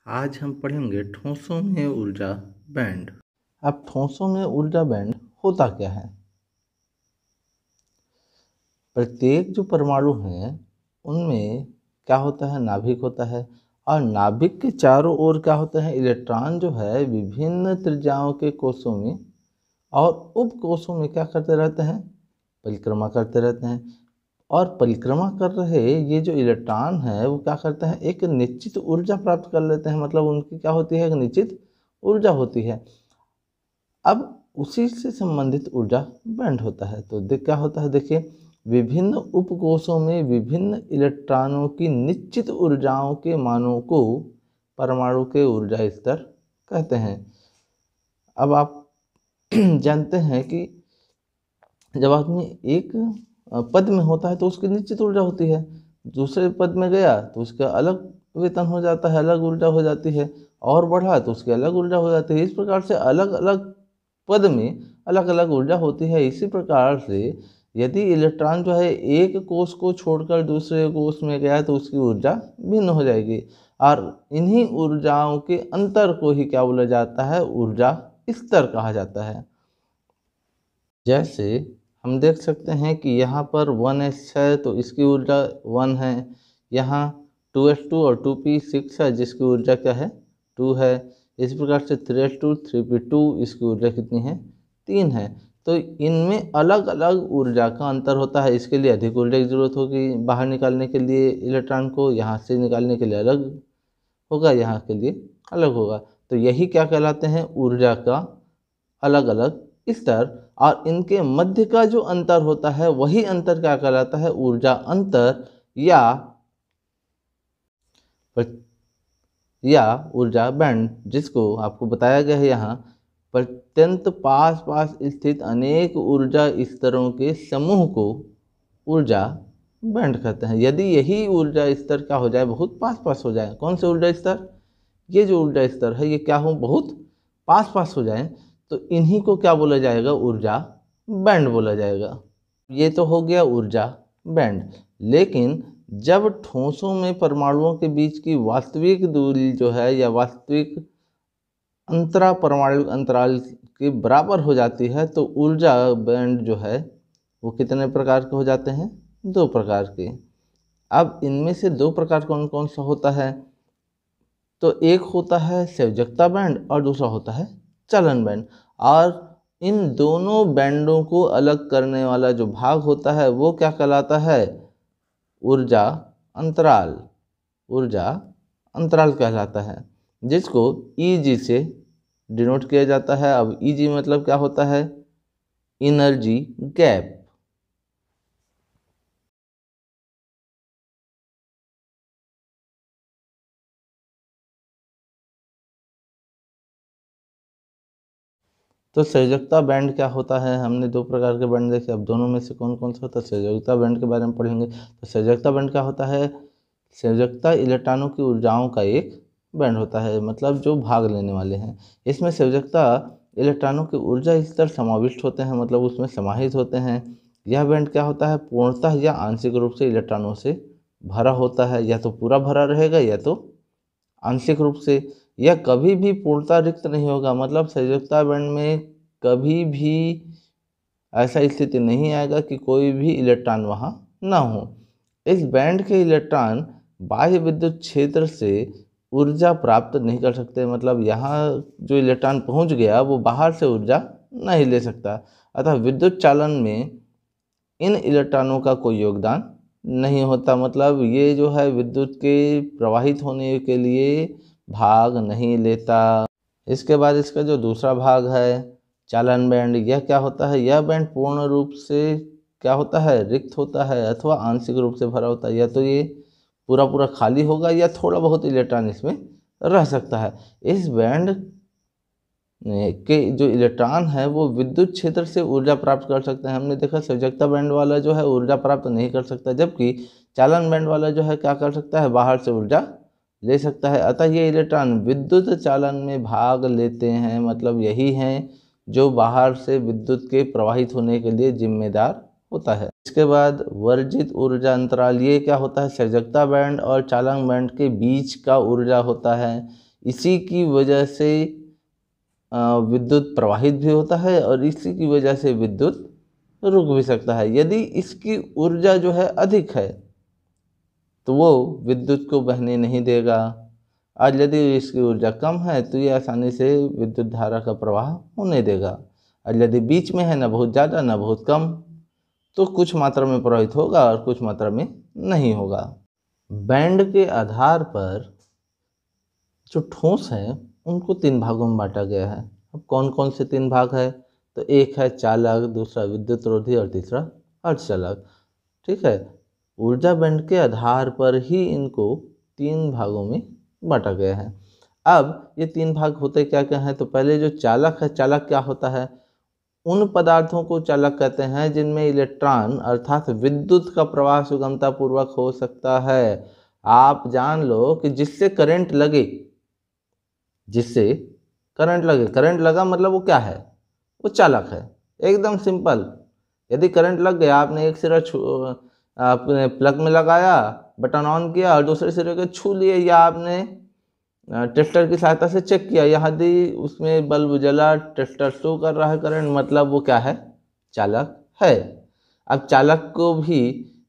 आज हम पढ़ेंगे ठोसों में ऊर्जा बैंड। अब ठोसों में ऊर्जा बैंड होता क्या है? प्रत्येक जो परमाणु हैं उनमें क्या होता है, नाभिक होता है। और नाभिक के चारों ओर क्या होता है, इलेक्ट्रॉन जो है विभिन्न त्रिज्याओं के कोषों में और उप कोषों में क्या करते रहते हैं, परिक्रमा करते रहते हैं। और परिक्रमा कर रहे ये जो इलेक्ट्रॉन है वो क्या करते हैं, एक निश्चित ऊर्जा प्राप्त कर लेते हैं। मतलब उनकी क्या होती है, एक निश्चित ऊर्जा होती है। अब उसी से संबंधित ऊर्जा बैंड होता है। तो क्या होता है, देखिए, विभिन्न उपकोषों में विभिन्न इलेक्ट्रॉनों की निश्चित ऊर्जाओं के मानों को परमाणु के ऊर्जा स्तर कहते हैं। अब आप जानते हैं कि जब आदमी एक पद में होता है तो उसकी निश्चित ऊर्जा होती है, दूसरे पद में गया तो उसका अलग वेतन हो जाता है, अलग ऊर्जा हो जाती है, और बढ़ा तो उसकी अलग ऊर्जा हो जाती है। इस प्रकार से अलग अलग पद में अलग अलग ऊर्जा होती है। इसी प्रकार से यदि इलेक्ट्रॉन जो है एक कोष को छोड़कर दूसरे कोष में गया तो उसकी ऊर्जा भिन्न हो जाएगी। और इन्हीं ऊर्जाओं के अंतर को ही क्या बोला जाता है, ऊर्जा स्तर कहा जाता है। जैसे हम देख सकते हैं कि यहाँ पर 1s है तो इसकी ऊर्जा 1 है, यहाँ 2s2 और 2p6 है जिसकी ऊर्जा क्या है, 2 है। इस प्रकार से 3s2 3p2 इसकी ऊर्जा कितनी है, 3 है। तो इनमें अलग अलग ऊर्जा का अंतर होता है। इसके लिए अधिक ऊर्जा की जरूरत होगी बाहर निकालने के लिए इलेक्ट्रॉन को, यहाँ से निकालने के लिए अलग होगा, यहाँ के लिए अलग होगा। तो यही क्या कहलाते हैं, ऊर्जा का अलग अलग स्तर। और इनके मध्य का जो अंतर होता है वही अंतर क्या कहलाता है, ऊर्जा अंतर या ऊर्जा बैंड, जिसको आपको बताया गया है यहाँ। अत्यंत पास पास स्थित अनेक ऊर्जा स्तरों के समूह को ऊर्जा बैंड कहते हैं। यदि यही ऊर्जा स्तर क्या हो जाए, बहुत पास पास हो जाए, कौन से ऊर्जा स्तर, ये जो ऊर्जा स्तर है ये क्या हो, बहुत पास पास हो जाए, तो इन्हीं को क्या बोला जाएगा, ऊर्जा बैंड बोला जाएगा। ये तो हो गया ऊर्जा बैंड। लेकिन जब ठोसों में परमाणुओं के बीच की वास्तविक दूरी जो है या वास्तविक अंतरा परमाणु अंतराल के बराबर हो जाती है तो ऊर्जा बैंड जो है वो कितने प्रकार के हो जाते हैं, 2 प्रकार के। अब इनमें से 2 प्रकार कौन कौन सा होता है, तो एक होता है संयोजकता बैंड और दूसरा होता है चालन बैंड। और इन दोनों बैंडों को अलग करने वाला जो भाग होता है वो क्या कहलाता है, ऊर्जा अंतराल। ऊर्जा अंतराल कहलाता है, जिसको Eg से डिनोट किया जाता है। अब Eg मतलब क्या होता है, एनर्जी गैप। तो संयोजकता बैंड क्या होता है, हमने 2 प्रकार के बैंड देखे, अब दोनों में से कौन कौन सा होता है, संयोजकता बैंड के बारे में पढ़ेंगे। तो संयोजकता बैंड क्या होता है, संयोजकता इलेक्ट्रॉनों की ऊर्जाओं का एक बैंड होता है, मतलब जो भाग लेने वाले हैं। इसमें संयोजकता इलेक्ट्रॉनों के ऊर्जा स्तर समाविष्ट होते हैं, मतलब उसमें समाहित होते हैं। यह बैंड क्या होता है, पूर्णतः या आंशिक रूप से इलेक्ट्रॉनों से भरा होता है, या तो पूरा भरा रहेगा या तो आंशिक रूप से। यह कभी भी पूर्णतः रिक्त नहीं होगा, मतलब संयोजकता बैंड में कभी भी ऐसा स्थिति नहीं आएगा कि कोई भी इलेक्ट्रॉन वहाँ ना हो। इस बैंड के इलेक्ट्रॉन बाह्य विद्युत क्षेत्र से ऊर्जा प्राप्त नहीं कर सकते, मतलब यहाँ जो इलेक्ट्रॉन पहुँच गया वो बाहर से ऊर्जा नहीं ले सकता। अतः विद्युत चालन में इन इलेक्ट्रॉनों का कोई योगदान नहीं होता, मतलब ये जो है विद्युत के प्रवाहित होने के लिए भाग नहीं लेता। इसके बाद इसका जो दूसरा भाग है चालन बैंड, यह क्या होता है, यह बैंड पूर्ण रूप से क्या होता है, रिक्त होता है अथवा आंशिक रूप से भरा होता है। या तो ये पूरा पूरा खाली होगा या थोड़ा बहुत इलेक्ट्रॉन इसमें रह सकता है। इस बैंड के जो इलेक्ट्रॉन है वो विद्युत क्षेत्र से ऊर्जा प्राप्त कर सकते हैं। हमने देखा संयोजकता बैंड वाला जो है ऊर्जा प्राप्त नहीं कर सकता, जबकि चालन बैंड वाला जो है क्या कर सकता है, बाहर से ऊर्जा ले सकता है। अतः ये इलेक्ट्रॉन विद्युत चालन में भाग लेते हैं, मतलब यही हैं जो बाहर से विद्युत के प्रवाहित होने के लिए जिम्मेदार होता है। इसके बाद वर्जित ऊर्जा अंतराल, ये क्या होता है, संयोजकता बैंड और चालन बैंड के बीच का ऊर्जा होता है। इसी की वजह से विद्युत प्रवाहित भी होता है और इसी की वजह से विद्युत रुक भी सकता है। यदि इसकी ऊर्जा जो है अधिक है तो वो विद्युत को बहने नहीं देगा, और यदि इसकी ऊर्जा कम है तो ये आसानी से विद्युत धारा का प्रवाह होने देगा। और यदि बीच में है, ना बहुत ज़्यादा ना बहुत कम, तो कुछ मात्रा में प्रवाहित होगा और कुछ मात्रा में नहीं होगा। बैंड के आधार पर जो ठोस हैं उनको 3 भागों में बांटा गया है। अब कौन कौन से 3 भाग है? तो एक है चालक, दूसरा विद्युत रोधी और तीसरा अर्धचालक। ठीक है, ऊर्जा बैंड के आधार पर ही इनको 3 भागों में बांटा गया है। अब ये 3 भाग होते क्या क्या हैं? तो पहले जो चालक है, चालक क्या होता है? उन पदार्थों को चालक कहते हैं जिनमें इलेक्ट्रॉन अर्थात विद्युत का प्रवाह सुगमता पूर्वक हो सकता है। आप जान लो कि जिससे करंट लगे, करंट लगा मतलब वो क्या है? वो चालक है। एकदम सिंपल। यदि करंट लग गया, आपने एक सिरा आपने प्लग में लगाया, बटन ऑन किया और दूसरे सिरे को छू लिए, या आपने टेस्टर की सहायता से चेक किया, यदि उसमें बल्ब जला, टेस्टर शो कर रहा है करंट, मतलब वो क्या है? चालक है। अब चालक को भी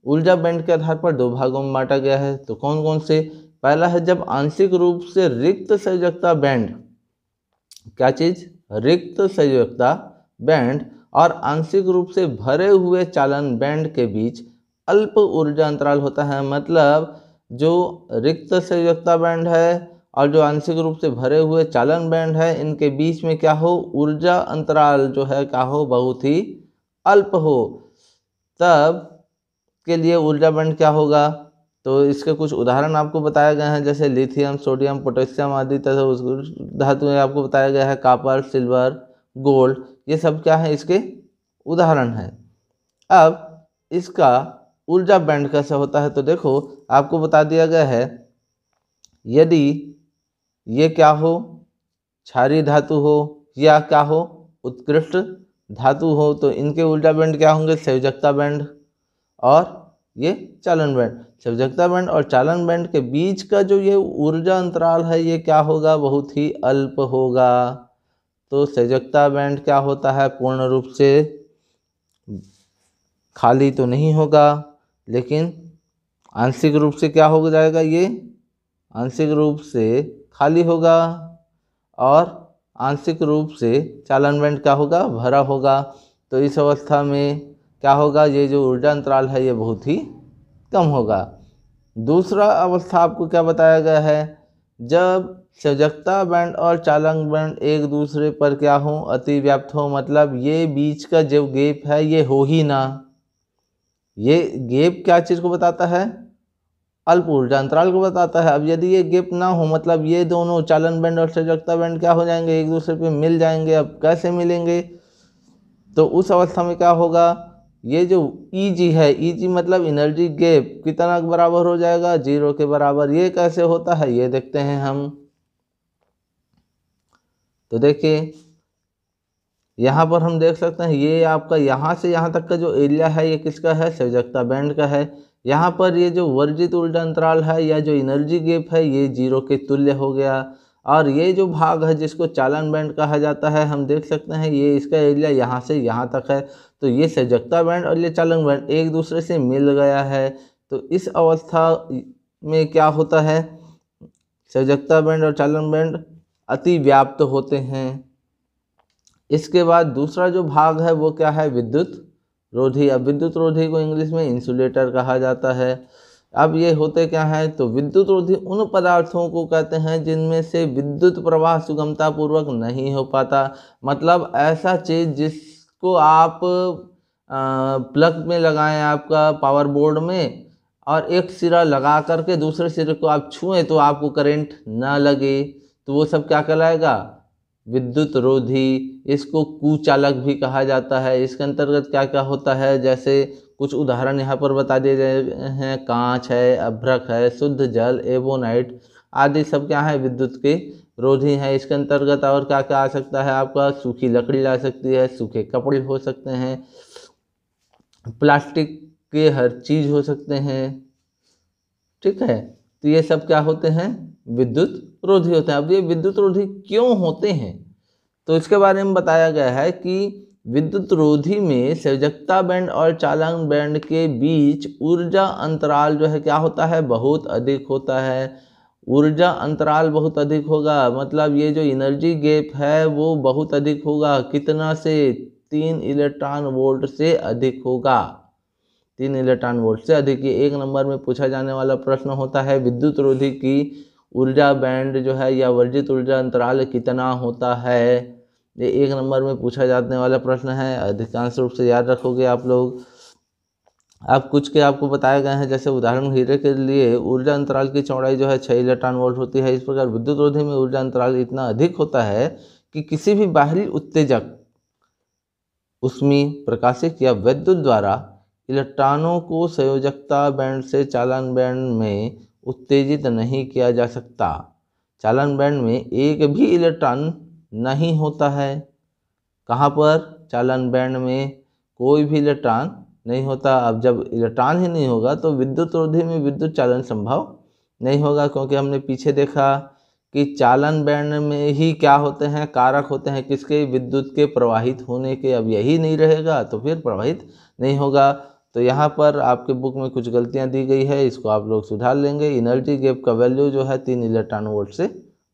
ऊर्जा बैंड के आधार पर 2 भागों में बांटा गया है। तो कौन कौन से? पहला है जब आंशिक रूप से रिक्त संयोजकता बैंड, क्या चीज? रिक्त संयोजकता बैंड और आंशिक रूप से भरे हुए चालन बैंड के बीच अल्प ऊर्जा अंतराल होता है। मतलब जो रिक्त संयोजकता बैंड है और जो आंशिक रूप से भरे हुए चालन बैंड है, इनके बीच में क्या हो? ऊर्जा अंतराल जो है क्या हो? बहुत ही अल्प हो। तब के लिए ऊर्जा बैंड क्या होगा? तो इसके कुछ उदाहरण आपको बताए गए हैं, जैसे लिथियम, सोडियम, पोटेशियम आदि तथा धातुएं आपको बताया गया है, कॉपर, सिल्वर, गोल्ड, ये सब क्या है? इसके उदाहरण हैं। अब इसका ऊर्जा बैंड कैसे होता है? तो देखो, आपको बता दिया गया है, यदि ये क्या हो? क्षारीय धातु हो या क्या हो? उत्कृष्ट धातु हो, तो इनके ऊर्जा बैंड क्या होंगे? संयोजकता बैंड और ये चालन बैंड। संयोजकता बैंड और चालन बैंड के बीच का जो ये ऊर्जा अंतराल है, ये क्या होगा? बहुत ही अल्प होगा। तो संयोजकता बैंड क्या होता है? पूर्ण रूप से खाली तो नहीं होगा, लेकिन आंशिक रूप से क्या हो जाएगा? ये आंशिक रूप से खाली होगा और आंशिक रूप से चालन बैंड क्या होगा? भरा होगा। तो इस अवस्था में क्या होगा? ये जो ऊर्जा अंतराल है ये बहुत ही कम होगा। दूसरा अवस्था आपको क्या बताया गया है? जब संयोजकता बैंड और चालन बैंड एक दूसरे पर क्या हो? अति व्याप्त हो, मतलब ये बीच का जो गैप है ये हो ही ना। ये गैप क्या चीज़ को बताता है? अल्प ऊर्जा अंतराल को बताता है। अब यदि ये गैप ना हो, मतलब ये दोनों चालन बैंड और संयोजकता बैंड क्या हो जाएंगे? एक दूसरे पे मिल जाएंगे। अब कैसे मिलेंगे? तो उस अवस्था में क्या होगा? ये जो Eg है, Eg मतलब एनर्जी गैप, कितना बराबर हो जाएगा? 0 के बराबर। ये कैसे होता है ये देखते हैं हम। तो देखिए, यहाँ पर हम देख सकते हैं, ये आपका यहाँ से यहाँ तक का जो एरिया है ये किसका है? संयोजकता बैंड का है। यहाँ पर ये जो वर्जित ऊर्जा अंतराल है या जो एनर्जी गैप है ये 0 के तुल्य हो गया। और ये जो भाग है जिसको चालन बैंड कहा जाता है, हम देख सकते हैं ये इसका एरिया यहाँ से यहाँ तक है। तो ये संयोजकता बैंड और ये चालन बैंड एक दूसरे से मिल गया है। तो इस अवस्था में क्या होता है? संयोजकता बैंड और चालन बैंड अति व्याप्त होते हैं। इसके बाद दूसरा जो भाग है वो क्या है? विद्युत रोधी। अब विद्युत रोधी को इंग्लिश में इंसुलेटर कहा जाता है। अब ये होते क्या है? तो विद्युत रोधी उन पदार्थों को कहते हैं जिनमें से विद्युत प्रवाह सुगमता पूर्वक नहीं हो पाता। मतलब ऐसा चीज़ जिसको आप प्लग में लगाएं आपका पावर बोर्ड में, और एक सिरा लगा करके दूसरे सिरे को आप छुएं तो आपको करंट ना लगे, तो वो सब क्या कहलाएगा? विद्युत रोधी। इसको कुचालक भी कहा जाता है। इसके अंतर्गत क्या क्या होता है? जैसे कुछ उदाहरण यहाँ पर बता दिए गए हैं, कांच है, अभ्रक है, शुद्ध जल, एवोनाइट आदि सब क्या है? विद्युत के रोधी हैं। इसके अंतर्गत और क्या क्या आ सकता है? आपका सूखी लकड़ी आ सकती है, सूखे कपड़े हो सकते हैं, प्लास्टिक के हर चीज़ हो सकते हैं। ठीक है, तो ये सब क्या होते हैं? विद्युत रोधी होते हैं। अब ये विद्युत रोधी क्यों होते हैं, तो इसके बारे में बताया गया है कि विद्युत रोधी में संयोजकता बैंड और चालन बैंड के बीच ऊर्जा अंतराल जो है क्या होता है, बहुत अधिक होता है। ऊर्जा अंतराल बहुत अधिक होगा, मतलब ये जो एनर्जी गैप है वो बहुत अधिक होगा। कितना से, 3 इलेक्ट्रॉन वोल्ट से अधिक होगा, 3 इलेक्ट्रॉन वोल्ट से अधिक। ये 1 नंबर में पूछा जाने वाला प्रश्न होता है। विद्युत रोधी की ऊर्जा बैंड जो है या वर्जित ऊर्जा अंतराल कितना होता है, ये 1 नंबर में पूछा जाने वाला प्रश्न है। अधिकांश रूप से याद रखोगे आप लोग। अब कुछ के आपको बताए गए हैं, जैसे उदाहरण हीरे के लिए ऊर्जा अंतराल की चौड़ाई जो है 6 इलेक्ट्रॉन वोल्ट होती है। इस प्रकार विद्युत रोधी में ऊर्जा अंतराल इतना अधिक होता है कि किसी भी बाहरी उत्तेजक, ऊष्मीय, प्रकाशिक या विद्युत द्वारा इलेक्ट्रॉनों को संयोजकता बैंड से चालन बैंड में उत्तेजित नहीं किया जा सकता। चालन बैंड में एक भी इलेक्ट्रॉन नहीं होता है। कहाँ पर, चालन बैंड में कोई भी इलेक्ट्रॉन नहीं होता। अब जब इलेक्ट्रॉन ही नहीं होगा तो विद्युत रोधी में विद्युत चालन संभव नहीं होगा, क्योंकि हमने पीछे देखा कि चालन बैंड में ही क्या होते हैं, कारक होते हैं किसके, विद्युत के प्रवाहित होने के। अब यही नहीं रहेगा तो फिर प्रवाहित नहीं होगा। तो यहाँ पर आपके बुक में कुछ गलतियाँ दी गई है, इसको आप लोग सुधार लेंगे। एनर्जी गैप का वैल्यू जो है 3 इलेक्ट्रॉन वोल्ट से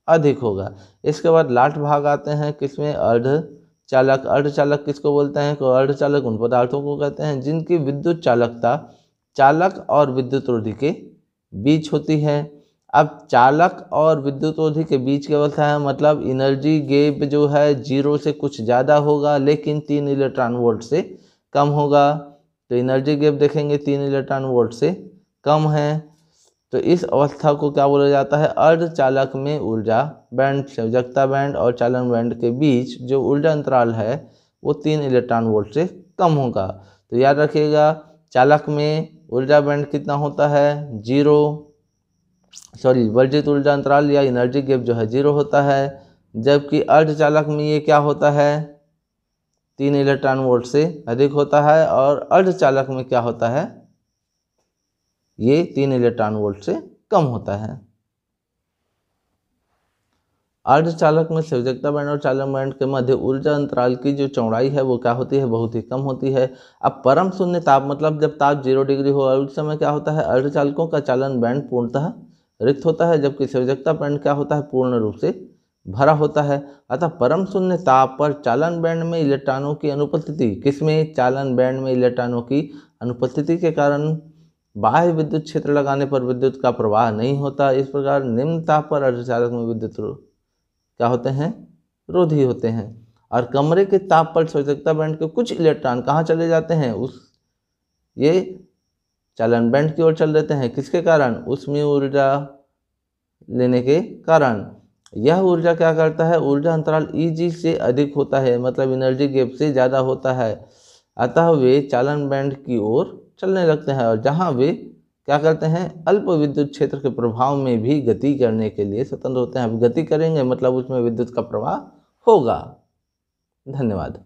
अधिक होगा। इसके बाद लास्ट भाग आते हैं किसमें, अर्धचालक। अर्धचालक किसको बोलते हैं, तो अर्धचालक उन पदार्थों को कहते हैं जिनकी विद्युत चालकता चालक और विद्युत रोधी के बीच होती है। अब चालक और विद्युत रोधी के बीच क्या होता है, मतलब एनर्जी गैप जो है 0 से कुछ ज़्यादा होगा लेकिन 3 इलेक्ट्रॉन वोल्ट से कम होगा। तो एनर्जी गैप देखेंगे 3 इलेक्ट्रॉन वोल्ट से कम है, तो इस अवस्था को क्या बोला जाता है, अर्धचालक में ऊर्जा बैंड, संयोजकता बैंड और चालन बैंड के बीच जो ऊर्जा अंतराल है वो 3 इलेक्ट्रॉन वोल्ट से कम होगा। तो याद रखिएगा, चालक में ऊर्जा बैंड कितना होता है, वर्जित ऊर्जा अंतराल या एनर्जी गैप जो है 0 होता है। जबकि अर्धचालक में ये क्या होता है, 3 इलेक्ट्रॉन वोल्ट से अधिक होता है। और अर्धचालक में क्या होता है, ये 3 इलेक्ट्रॉन वोल्ट से कम होता है। अर्धचालक में संयोजकता बैंड और चालन बैंड के मध्य ऊर्जा अंतराल की जो चौड़ाई है वो क्या होती है, बहुत ही कम होती है। अब परम शून्य ताप, मतलब जब ताप 0 डिग्री हो, उस समय क्या होता है, अर्धचालकों का चालन बैंड पूर्णतः रिक्त होता है, जबकि संयोजकता बैंड क्या होता है, पूर्ण रूप से भरा होता है। अतः परम शून्य ताप पर चालन बैंड में इलेक्ट्रॉनों की अनुपस्थिति, किसमें, चालन बैंड में इलेक्ट्रॉनों की अनुपस्थिति के कारण बाह्य विद्युत क्षेत्र लगाने पर विद्युत का प्रवाह नहीं होता। इस प्रकार निम्न ताप पर अर्धचालक में विद्युत क्या होते हैं, रोधी होते हैं। और कमरे के ताप पर संयोजकता बैंड के कुछ इलेक्ट्रॉन कहाँ चले जाते हैं, ये चालन बैंड की ओर चल देते हैं। किसके कारण, ऊष्मीय ऊर्जा लेने के कारण। यह ऊर्जा क्या करता है, ऊर्जा अंतराल Eg से अधिक होता है, मतलब एनर्जी गैप से ज़्यादा होता है। अतः वे चालन बैंड की ओर चलने लगते हैं, और जहाँ वे क्या करते हैं, अल्प विद्युत क्षेत्र के प्रभाव में भी गति करने के लिए स्वतंत्र होते हैं। अब गति करेंगे मतलब उसमें विद्युत का प्रवाह होगा। धन्यवाद।